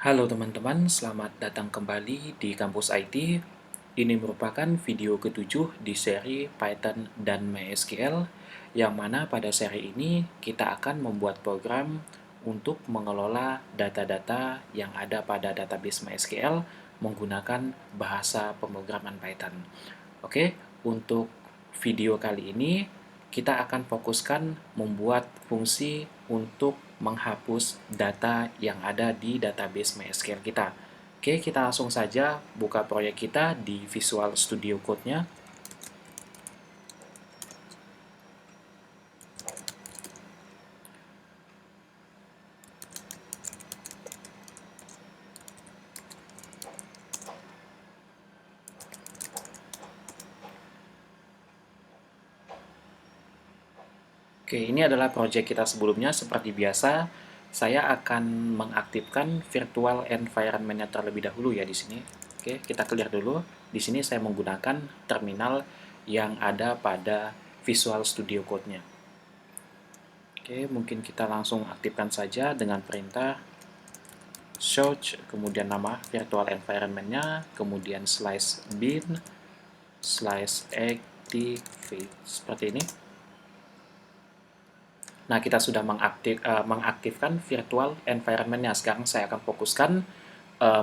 Halo teman-teman, selamat datang kembali di Kampus IT. Ini merupakan video ketujuh di seri Python dan MySQL, yang mana pada seri ini kita akan membuat program untuk mengelola data-data yang ada pada database MySQL menggunakan bahasa pemrograman Python. Oke, untuk video kali ini kita akan fokuskan membuat fungsi untuk menghapus data yang ada di database MySQL kita. Oke, kita langsung saja buka proyek kita di Visual Studio Code-nya. Oke, ini adalah proyek kita sebelumnya. Seperti biasa, saya akan mengaktifkan virtual environment-nya terlebih dahulu ya di sini. Oke, kita clear dulu. Di sini saya menggunakan terminal yang ada pada Visual Studio Code-nya. Oke, mungkin kita langsung aktifkan saja dengan perintah search, kemudian nama virtual environment-nya, kemudian slice bin, slice activate, seperti ini. Nah, kita sudah mengaktifkan virtual environment-nya. Sekarang saya akan fokuskan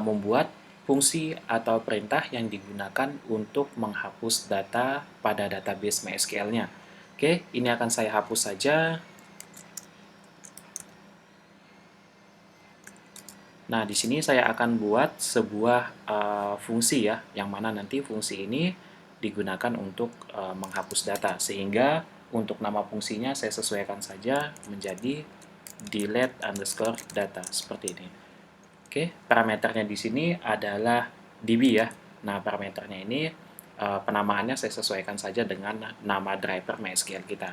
membuat fungsi atau perintah yang digunakan untuk menghapus data pada database MySQL-nya. Oke, ini akan saya hapus saja. Nah, di sini saya akan buat sebuah fungsi ya, yang mana nanti fungsi ini digunakan untuk menghapus data. Sehingga untuk nama fungsinya saya sesuaikan saja menjadi delete underscore data, seperti ini. Oke, parameternya di sini adalah DB ya. Nah, parameternya ini penamaannya saya sesuaikan saja dengan nama driver MySQL kita.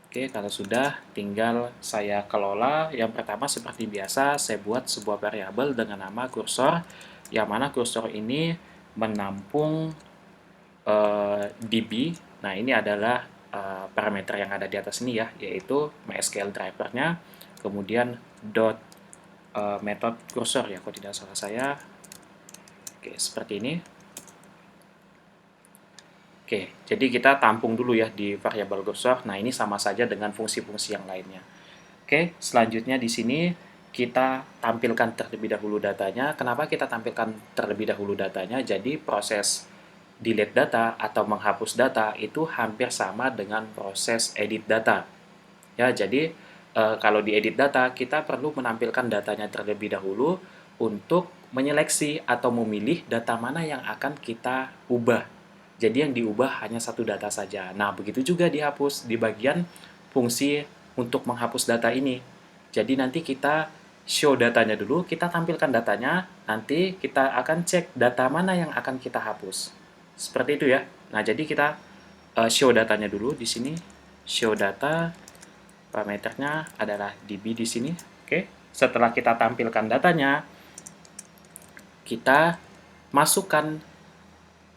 Oke, kalau sudah, tinggal saya kelola. Yang pertama, seperti biasa, saya buat sebuah variabel dengan nama kursor, yang mana kursor ini menampung DB. Nah, ini adalah parameter yang ada di atas ini ya, yaitu MySQL driver-nya, kemudian dot method kursor ya, kalau tidak salah saya. Oke, seperti ini. Oke, jadi kita tampung dulu ya di variabel kursor. Nah, ini sama saja dengan fungsi-fungsi yang lainnya. Oke, selanjutnya di sini kita tampilkan terlebih dahulu datanya. Kenapa kita tampilkan terlebih dahulu datanya? Jadi proses delete data atau menghapus data itu hampir sama dengan proses edit data. Ya, jadi kalau di edit data kita perlu menampilkan datanya terlebih dahulu untuk menyeleksi atau memilih data mana yang akan kita ubah. Jadi yang diubah hanya satu data saja. Nah, begitu juga dihapus di bagian fungsi untuk menghapus data ini. Jadi nanti kita show datanya dulu, kita tampilkan datanya, nanti kita akan cek data mana yang akan kita hapus. Seperti itu ya. Nah, jadi kita show datanya dulu di sini. Show data, parameternya adalah DB di sini. Oke. Setelah kita tampilkan datanya, kita masukkan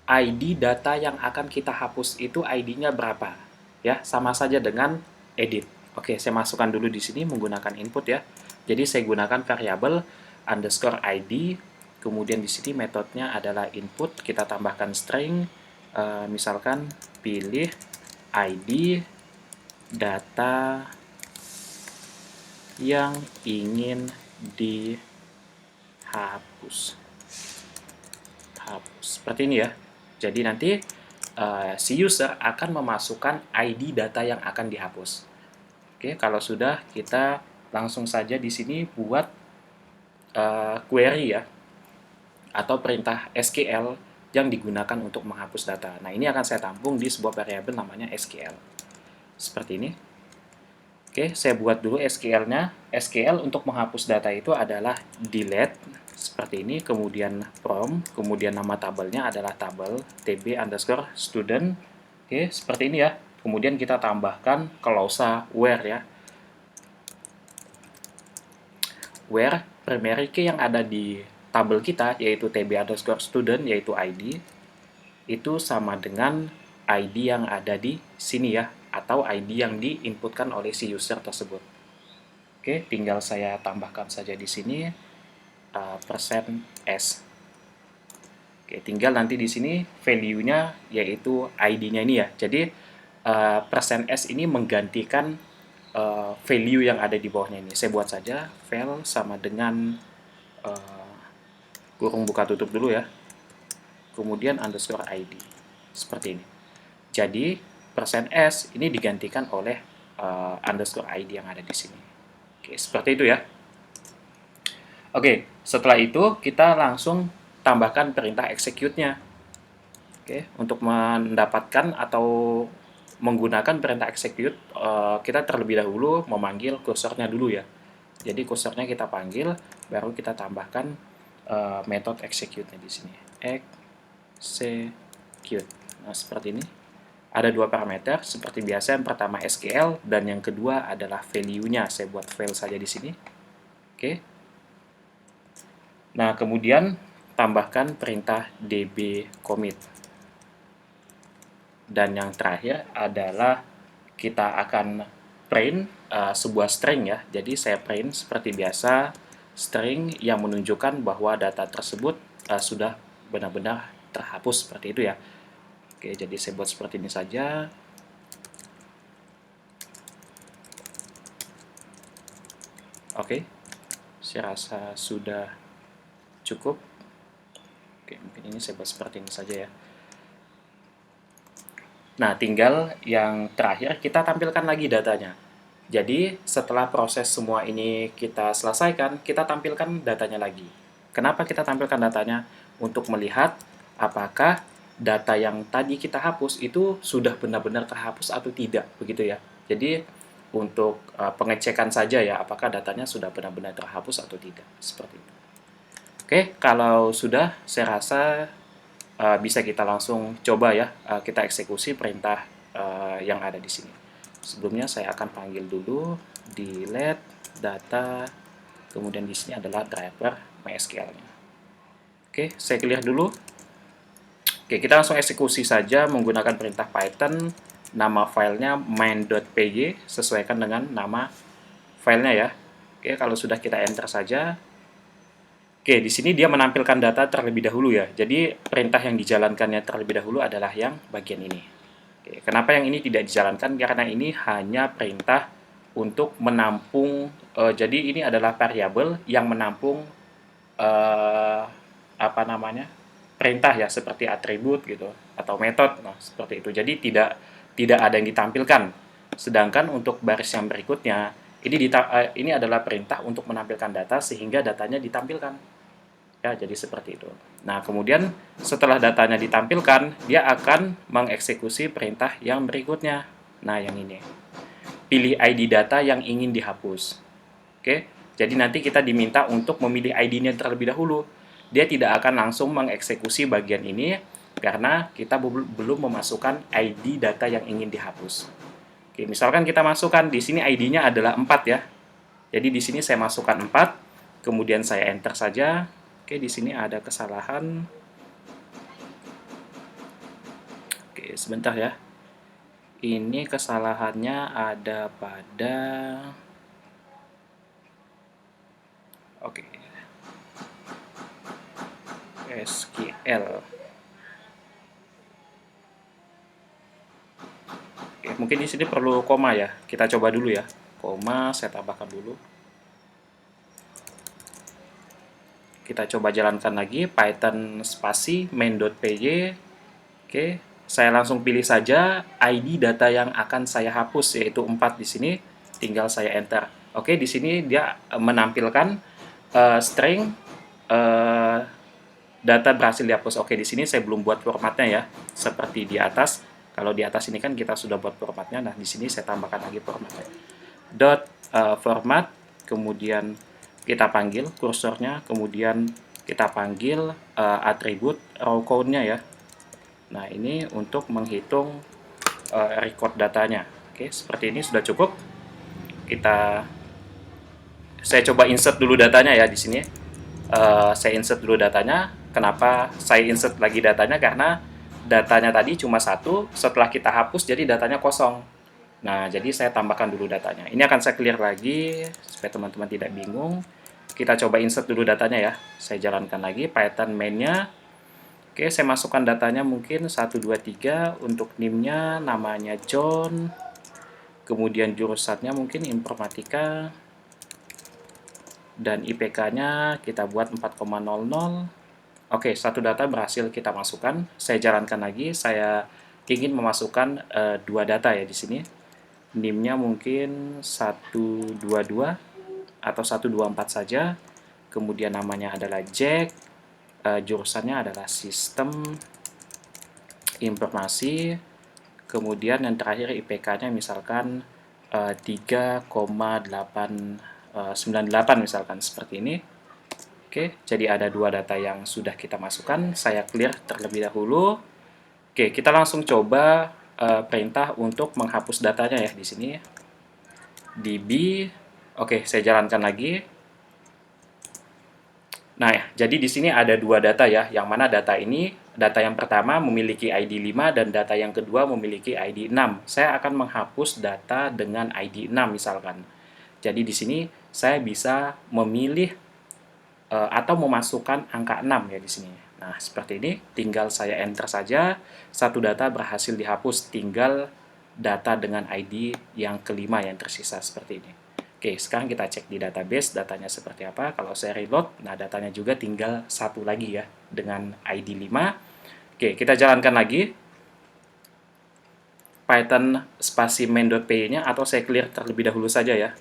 ID data yang akan kita hapus itu ID-nya berapa. Ya, sama saja dengan edit. Oke, saya masukkan dulu di sini menggunakan input ya. Jadi saya gunakan variabel underscore ID, kemudian di sini metodenya adalah input, kita tambahkan string, misalkan pilih ID data yang ingin dihapus. Seperti ini ya. Jadi nanti si user akan memasukkan ID data yang akan dihapus. Oke, kalau sudah kita langsung saja di sini buat query ya, atau perintah SQL yang digunakan untuk menghapus data. Nah, ini akan saya tampung di sebuah variabel namanya SQL. Seperti ini. Oke, saya buat dulu SQL-nya. SQL untuk menghapus data itu adalah delete, seperti ini, kemudian from, kemudian nama tabelnya adalah tabel tb underscore student. Oke, seperti ini ya. Kemudian kita tambahkan klausa where ya. Where primary key yang ada di tabel kita, yaitu tb underscore student, yaitu ID, itu sama dengan ID yang ada di sini ya, atau ID yang diinputkan oleh si user tersebut. Oke, tinggal saya tambahkan saja di sini persen %s. Oke, tinggal nanti di sini value-nya yaitu ID-nya ini ya. Jadi persen %s ini menggantikan value yang ada di bawahnya ini. Saya buat saja val sama dengan kurung buka tutup dulu ya. Kemudian underscore ID. Seperti ini. Jadi persen %s ini digantikan oleh underscore ID yang ada di sini. Oke, seperti itu ya. Oke, setelah itu kita langsung tambahkan perintah execute-nya. Oke, untuk mendapatkan atau menggunakan perintah execute, kita terlebih dahulu memanggil kursornya dulu ya. Jadi kursornya kita panggil, baru kita tambahkan metode execute-nya di sini. Execute. Nah, seperti ini. Ada dua parameter, seperti biasa. Yang pertama SQL, dan yang kedua adalah value-nya. Saya buat file saja di sini. Oke. Nah, kemudian tambahkan perintah db commit. Dan yang terakhir adalah kita akan print sebuah string ya. Jadi saya print seperti biasa string yang menunjukkan bahwa data tersebut sudah benar-benar terhapus seperti itu ya. Oke, jadi saya buat seperti ini saja. Oke, saya rasa sudah cukup. Oke, mungkin ini saya buat seperti ini saja ya. Nah, tinggal yang terakhir kita tampilkan lagi datanya. Jadi, setelah proses semua ini kita selesaikan, kita tampilkan datanya lagi. Kenapa kita tampilkan datanya? Untuk melihat apakah data yang tadi kita hapus itu sudah benar-benar terhapus atau tidak, begitu ya. Jadi, untuk pengecekan saja ya, apakah datanya sudah benar-benar terhapus atau tidak, seperti itu. Oke, kalau sudah, saya rasa bisa kita langsung coba ya, kita eksekusi perintah yang ada di sini. Sebelumnya saya akan panggil dulu delete data, kemudian di sini adalah driver MySQL-nya. Oke, saya clear dulu. Oke, kita langsung eksekusi saja menggunakan perintah Python. Nama filenya main.py, sesuaikan dengan nama filenya ya. Oke, kalau sudah kita enter saja. Oke, di sini dia menampilkan data terlebih dahulu ya. Jadi perintah yang dijalankannya terlebih dahulu adalah yang bagian ini. Oke, kenapa yang ini tidak dijalankan? Karena ini hanya perintah untuk menampung. Jadi ini adalah variabel yang menampung perintah ya, seperti atribut gitu atau metode. Nah, seperti itu. Jadi tidak ada yang ditampilkan. Sedangkan untuk baris yang berikutnya ini adalah perintah untuk menampilkan data sehingga datanya ditampilkan. Ya, jadi seperti itu. Nah, kemudian setelah datanya ditampilkan, dia akan mengeksekusi perintah yang berikutnya. Nah, yang ini. Pilih ID data yang ingin dihapus. Oke, jadi nanti kita diminta untuk memilih ID-nya terlebih dahulu. Dia tidak akan langsung mengeksekusi bagian ini karena kita belum memasukkan ID data yang ingin dihapus. Oke, misalkan kita masukkan di sini ID-nya adalah 4 ya. Jadi di sini saya masukkan 4, kemudian saya enter saja. Oke, di sini ada kesalahan. Oke, sebentar ya. Ini kesalahannya ada pada SQL. Oke, mungkin di sini perlu koma ya. Kita coba dulu ya. Koma saya tambahkan dulu. Kita coba jalankan lagi Python spasi main.py. Oke, saya langsung pilih saja ID data yang akan saya hapus, yaitu 4 di sini. Tinggal saya enter. Oke, di sini dia menampilkan string data berhasil dihapus. Oke, di sini saya belum buat formatnya ya, seperti di atas. Kalau di atas ini kan kita sudah buat formatnya. Nah, di sini saya tambahkan lagi formatnya. Format, kemudian kita panggil kursornya, kemudian kita panggil atribut raw count-nya ya. Nah, ini untuk menghitung record datanya. Oke, seperti ini sudah cukup. Saya coba insert dulu datanya ya di sini. Saya insert dulu datanya. Kenapa saya insert lagi datanya? Karena datanya tadi cuma 1, setelah kita hapus jadi datanya kosong. Nah, jadi saya tambahkan dulu datanya. Ini akan saya clear lagi supaya teman-teman tidak bingung. kita coba insert dulu datanya ya. Saya jalankan lagi Python main-nya. Oke, saya masukkan datanya mungkin 1, 2, 3. Untuk NIM-nya namanya John. Kemudian jurusannya mungkin informatika. Dan IPK-nya kita buat 4,00. Oke, satu data berhasil kita masukkan. Saya jalankan lagi. Saya ingin memasukkan dua data ya di sini. NIM-nya mungkin 122 atau 124 saja. Kemudian namanya adalah Jack. Jurusannya adalah sistem informasi. Kemudian yang terakhir IPK-nya misalkan 3,898 misalkan seperti ini. Oke, jadi ada dua data yang sudah kita masukkan. Saya clear terlebih dahulu. Oke, kita langsung coba perintah untuk menghapus datanya ya di sini. DB. Oke, saya jalankan lagi. Nah, ya, jadi di sini ada dua data ya, yang mana data ini, data yang pertama memiliki ID 5 dan data yang kedua memiliki ID 6. Saya akan menghapus data dengan ID 6 misalkan. Jadi di sini saya bisa memilih atau memasukkan angka 6 ya di sini. Nah, seperti ini, tinggal saya enter saja, satu data berhasil dihapus, tinggal data dengan ID yang kelima yang tersisa seperti ini. Oke, sekarang kita cek di database datanya seperti apa. Kalau saya reload, nah datanya juga tinggal satu lagi ya dengan ID 5. Oke, kita jalankan lagi Python spasi main.py-nya atau saya clear terlebih dahulu saja ya.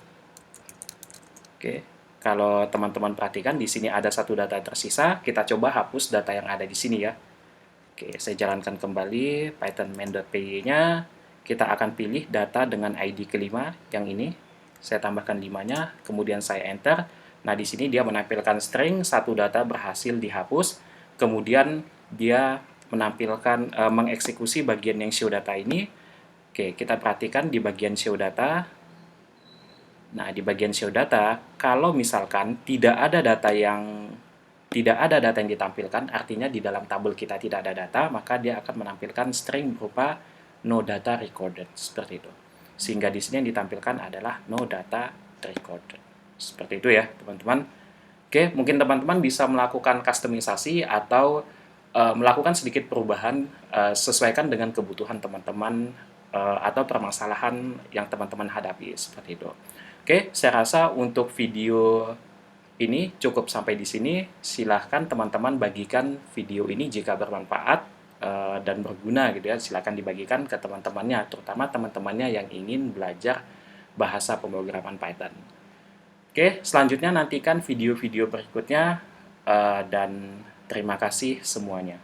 Oke, kalau teman-teman perhatikan di sini ada satu data tersisa, kita coba hapus data yang ada di sini ya. Oke, saya jalankan kembali Python main.py-nya. Kita akan pilih data dengan ID kelima yang ini. Saya tambahkan 5-nya, kemudian saya enter. Nah, di sini dia menampilkan string, satu data berhasil dihapus. Kemudian dia menampilkan mengeksekusi bagian yang show data ini. Oke, kita perhatikan di bagian show data. Nah, di bagian show data, kalau misalkan tidak ada data yang ditampilkan, artinya di dalam tabel kita tidak ada data, maka dia akan menampilkan string berupa no data recorded, seperti itu. Sehingga di sini yang ditampilkan adalah no data recorded. Seperti itu ya, teman-teman. Oke, mungkin teman-teman bisa melakukan customisasi atau melakukan sedikit perubahan sesuaikan dengan kebutuhan teman-teman atau permasalahan yang teman-teman hadapi, seperti itu. Oke, saya rasa untuk video ini cukup sampai di sini. Silahkan teman-teman bagikan video ini jika bermanfaat dan berguna gitu ya. Silahkan dibagikan ke teman-temannya, terutama teman-temannya yang ingin belajar bahasa pemrograman Python. Oke, selanjutnya nantikan video-video berikutnya dan terima kasih semuanya.